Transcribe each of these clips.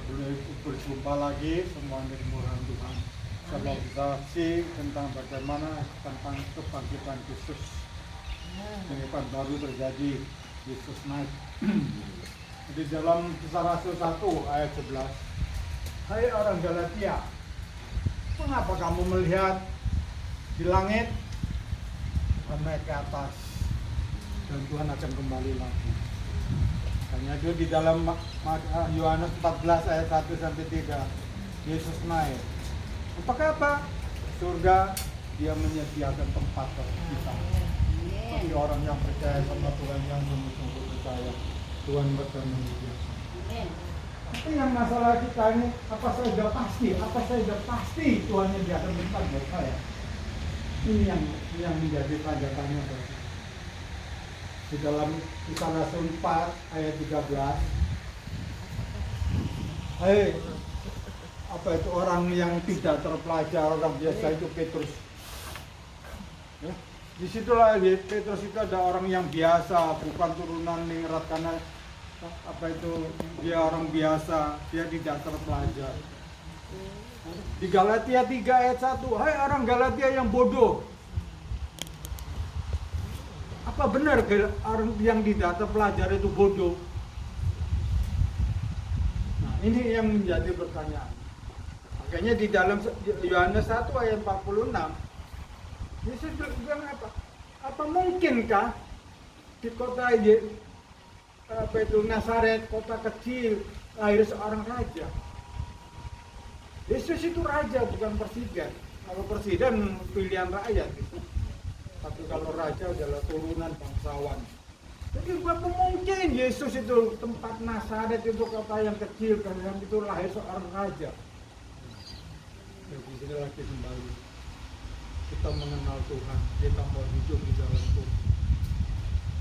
boleh berjumpa lagi semua yang dimurahi Tuhan. Sahabat saksi tentang bagaimana tentang kebangkitan Yesus. Ini kan baru terjadi, Yesus naik. Di dalam Kisah Rasul 1 ayat 11, hai orang Galatia, mengapa kamu melihat di langit naik ke atas dan Tuhan akan kembali lagi. Hanya itu di dalam Yohanes 14 ayat 1 sampai 3, Yesus naik. Untuk apa? Surga, dia menyediakan tempat bagi kita. Bagi orang yang percaya sama Tuhan, yang sungguh-sungguh percaya, Tuhan akan menyediakan. Tapi yang masalah kita ini, apa saya sudah pasti? Apa saya sudah pasti Tuhan menyediakan tempat buat saya? Ini yang menjadi tanda tanya bagi. Di dalam Kisah Rasul 4 ayat 13, hei, apa itu orang yang tidak terpelajar, orang biasa itu Petrus. Ya, disitulah Petrus itu ada orang yang biasa, bukan turunan ningrat, karena apa itu dia orang biasa, dia tidak terpelajar. Di Galatia 3 ayat 1, hai orang Galatia yang bodoh. Apa benar orang yang tidak terpelajar itu bodoh? Nah, ini yang menjadi pertanyaan. Makanya di dalam Yohanes 1 ayat 46, Yesus bilang apa? Apa mungkinkah di kota apa itu Nazaret, kota kecil, lahir seorang raja? Yesus itu raja, bukan presiden. Kalau presiden pilihan rakyat gitu. Tapi kalau raja adalah turunan bangsawan. Jadi apa mungkin Yesus itu tempat Nazaret itu kota yang kecil, dan itu lahir seorang raja. Jadi sini lagi kembali. Kita mengenal Tuhan, kita mau hidup di dalam Tuhan.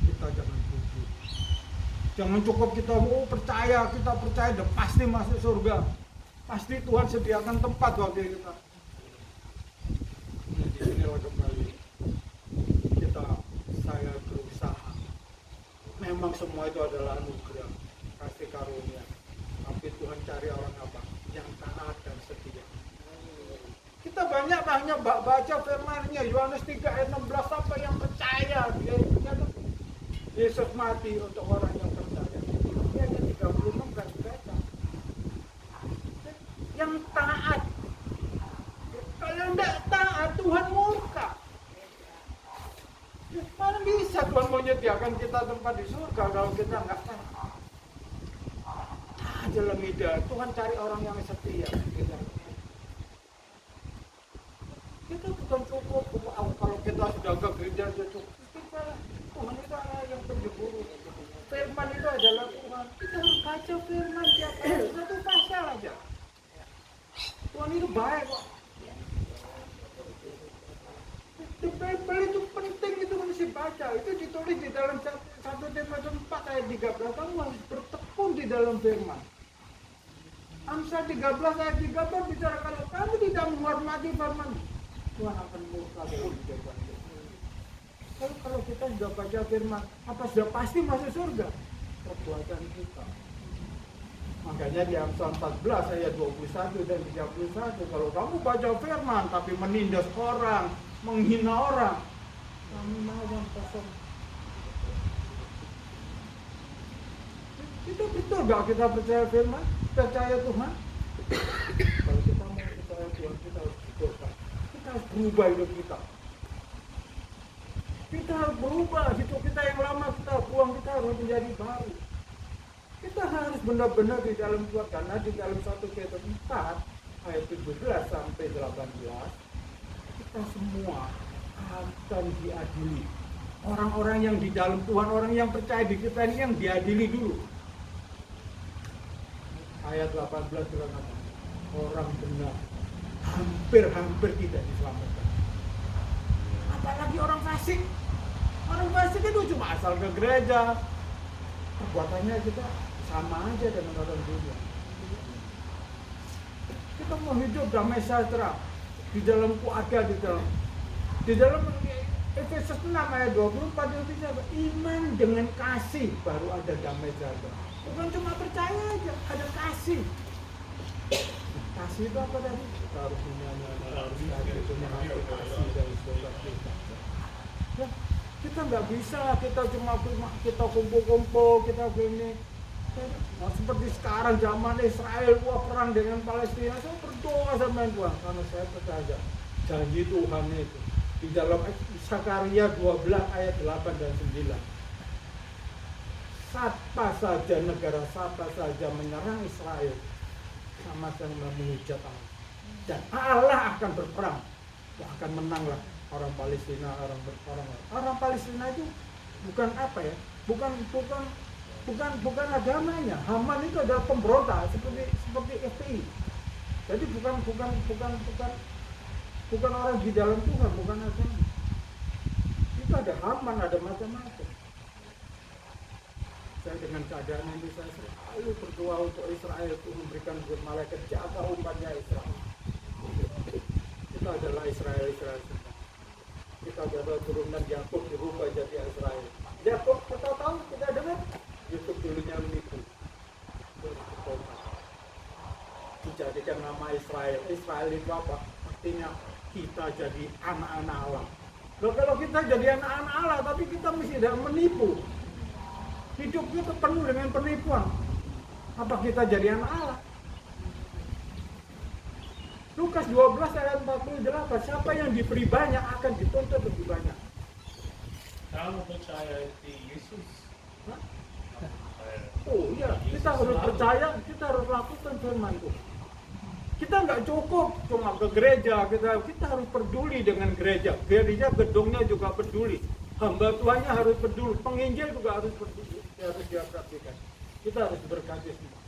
Kita jangan gugup. Jangan cukup kita percaya, dan pasti masuk surga. Pasti Tuhan sediakan tempat bagi kita. Jadi sinilah kembali. Saya berusaha. Memang semua itu adalah anugerah, kasih karunia. Tapi Tuhan cari orang apa? Yang taat dan setia. Kita banyak baca firman-Nya, Yohanes 3 ayat 16, sampai yang percaya dia Yesus mati untuk orang yang percaya. Dia hanya 36 kan baca. Yang taat. Kalau tidak taat, Tuhan murka. Mana bisa Tuhan menyediakan kita tempat di surga kalau kita nggak taat? Dalam ide Tuhan cari orang yang setia. Kita bukan cukup kalau kita sudah ke gereja cukup. Tuhan itu adalah yang penjuru. Firman itu adalah Tuhan. Kita harus baca firman tiap hari, satu pasal aja. Tuhan itu baik kok. Bible itu penting, itu mesti baca. Itu ditulis di dalam 1 Timotius 4 ayat 13. Kamu harus bertekun di dalam firman. Amsal 13 ayat 13 bicara kalau kamu tidak menghormati firman, Tuhan akan murka. Kalau kita sudah baca firman, apa sudah pasti masuk surga? Perbuatan kita. Makanya di Amsal 14 ayat 21 dan 31, kalau kamu baca firman tapi menindas orang, menghina orang, kamu mau yang kosong. Itu betul gak kita percaya firman? Percaya Tuhan? Kalau kita mau percaya Tuhan, kita harus berubah. Kita harus berubah hidup kita. Kita harus berubah, hidup kita yang lama kita buang, kita harus menjadi baru. Kita harus benar-benar di dalam Tuhan, karena di dalam 1 Petrus 4 ayat 17 sampai 18, kita semua akan diadili. Orang-orang yang di dalam Tuhan, orang yang percaya di kita ini yang diadili dulu. Ayat 18 bilang apa? Orang benar hampir tidak diselamatkan. Apalagi orang fasik. Orang fasik itu cuma asal ke gereja. Perbuatannya kita sama aja dengan orang dunia. Kita mau hidup damai sejahtera di dalam keluarga, di dalam Efesus 6 ayat 24 itu bisa iman dengan kasih baru ada damai sejahtera. Bukan cuma percaya aja, ada kasih. kasih itu apa tadi? Kita harus menyanyi, kita harus kasih itu mengatur kasih dari saudara kita. Ya, kita nggak bisa, kita cuma kita kumpul-kumpul, kita begini. Nah, seperti sekarang zaman Israel perang dengan Palestina, saya berdoa sama Tuhan karena saya percaya janji Tuhan itu di dalam Zakaria 12 ayat 8 dan 9. Siapa saja negara, siapa saja menyerang Israel, sama-sama menghujat Allah. Dan Allah akan berperang, akan menanglah orang Palestina, orang Palestina itu bukan apa ya, bukan agamanya. Haman itu adalah pemberontak seperti FPI. Jadi bukan orang di dalam Tuhan, bukan agama. Itu ada Haman, ada macam-macam. Saya dengan keadaan ini saya selalu berdoa untuk Israel, Tuhan memberikan malaikat jaga umatnya Israel. Kita adalah Israel semua. Kita adalah turunan Yakub dirubah jadi Israel. Yakub kita tahu, kita dengar Yakub dulunya menipu. Dijadikan nama Israel. Israel itu apa? Artinya kita jadi anak-anak Allah. Loh, kalau kita jadi anak-anak Allah tapi kita mesti tidak menipu, hidup kita penuh dengan penipuan, apa kita jadi anak Allah? Lukas 12 ayat 48, siapa yang diberi banyak akan dituntut lebih banyak. Kamu percaya di Yesus? Hah? Oh iya, kita harus percaya, kita harus lakukan firman Tuhan. Kita nggak cukup cuma ke gereja, kita harus peduli dengan gereja. Gereja gedungnya juga peduli, hamba Tuhannya harus peduli, penginjil juga harus peduli, harus diperhatikan. Kita harus berkati semua.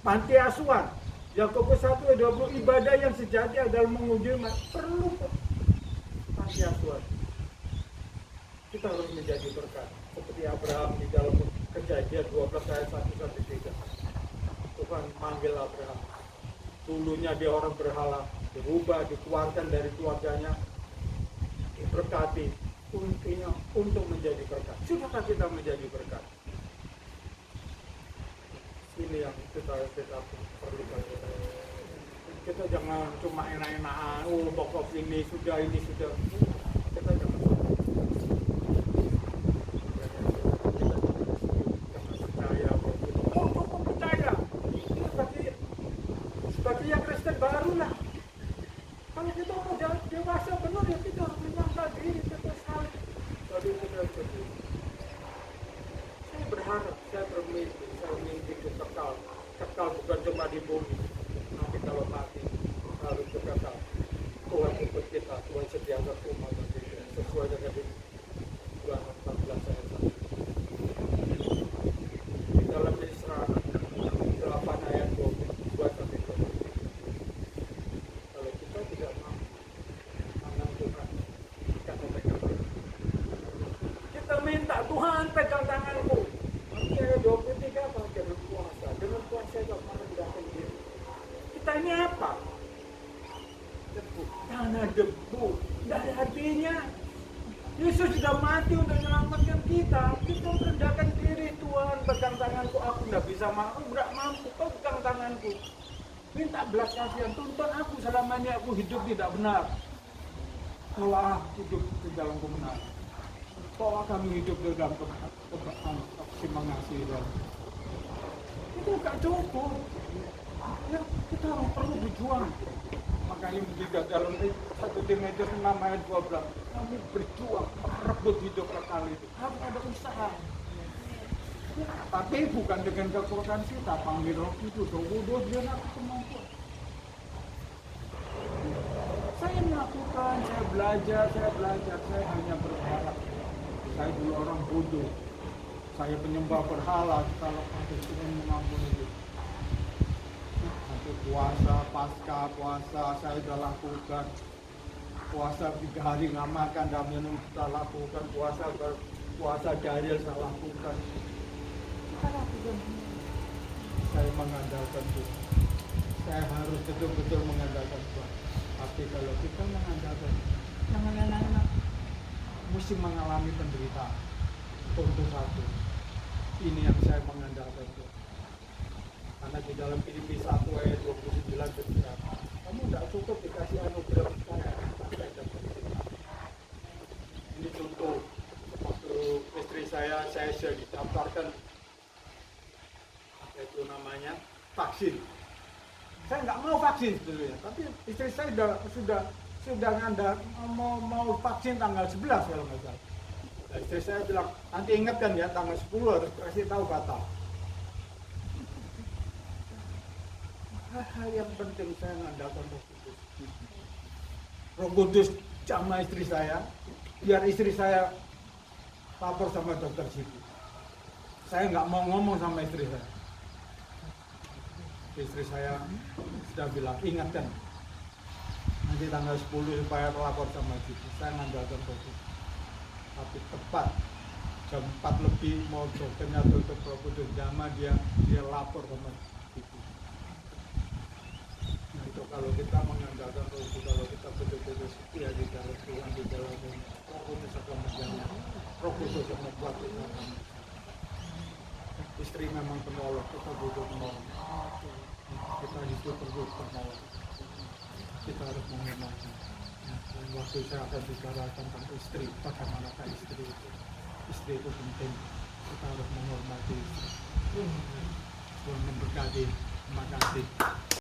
Panti asuhan, Yakobus 1:20, ibadah yang sejati adalah menguji umat, perlu panti asuhan. Kita harus menjadi berkat seperti Abraham di dalam Kejadian 12 ayat 1-3. Tuhan manggil Abraham. Dulunya dia orang berhala, dirubah, dikeluarkan dari keluarganya, diberkati untuk menjadi berkat. Sudahkah kita menjadi berkat? Ini yang kita perlukan. Kita jangan cuma enak-enakan, pokok ini sudah. Kita jangan bagi yang Kristen baru lah. Kalau kita mau dewasa benar ya kita harus menyangka diri kita salah. Tadi kita berdiri. Saya berharap, saya bermimpi kekal bukan cuma di bumi. Nanti kalau mati harus kekal. Tuhan ikut kita, Tuhan sediakan rumah bagi kita sesuai dengan Tuhan 14 ayat 1. Di dalam Isra 8 ayat 22 sampai 20. Kalau kita tidak mampu menentukan, kita memegang. Kita minta Tuhan pegang tanganku. Nanti ayat 23 apa? Dengan puasa itu merendahkan diri. Kita ini apa? Debu, tanah debu, tidak ada artinya. Yesus sudah mati untuk menyelamatkan kita. Kita merendahkan diri. Tuhan pegang tanganku, aku tidak bisa mampu, kau pegang tanganku. Minta belas kasihan, tuntun aku selama ini aku hidup tidak benar. Kalau aku hidup di dalam kebenaran, kalau kami hidup di dalam kebenaran, aku mengasihi dan itu gak cukup. Ya, kita perlu berjuang. Makanya juga dalam 1 Timotius 6 ayat 12, kami berjuang merebut hidup kekal itu. Harus ada usaha. Ya, tapi bukan dengan kekuatan kita, panggil roh itu, doa dia aku kemampuan. Saya melakukan, saya belajar, saya hanya berharap. Saya dulu orang bodoh, saya penyembah berhala, kalau ada Tuhan mengampuni itu. Nanti puasa, pasca puasa, saya sudah lakukan. Puasa 3 hari nggak makan, nggak minum, kita lakukan. Puasa Daryl saya lakukan. Saya mengandalkan Tuhan. Saya harus betul-betul mengandalkan Tuhan. Tapi kalau kita mengandalkan, jangan anak-anak mesti mengalami penderitaan. Contoh satu, ini yang saya mengandalkan Tuhan. Karena di dalam Filipi 1 ayat 29 berkata, kamu tidak cukup dikasih anugerah saya, tapi saya dapat cinta. Ini contoh waktu istri saya sudah didaftarkan apa itu namanya vaksin. Saya nggak mau vaksin dulu ya, tapi istri saya sudah nganda mau vaksin tanggal 11 kalau nggak salah. Nah, istri saya bilang nanti ingatkan ya tanggal 10 harus kasih tahu batal. Hal yang penting saya mengandalkan Roh Kudus. Roh Kudus sama istri saya, biar istri saya lapor sama dokter situ. Saya nggak mau ngomong sama istri saya. Istri saya sudah bilang, ingatkan nanti tanggal 10 supaya lapor sama situ. Saya mengandalkan Roh Kudus. Tapi tepat jam 4 lebih mau dokternya tutup Roh Kudus jama dia lapor sama situ. Nah itu kalau kita mengandalkan Roh Kudus, kalau kita betul-betul setia di dalam Tuhan, di dalam Roh Kudus akan menjaga, Roh Kudus yang membuat kita akan. Istri memang penolong, kita butuh penolong. Kita hidup perlu penolong. Kita harus menghormati. Dan waktu saya akan bicara tentang istri, bagaimanakah istri itu? Istri itu penting. Kita harus menghormati istri. Tuhan memberkati. Terima kasih.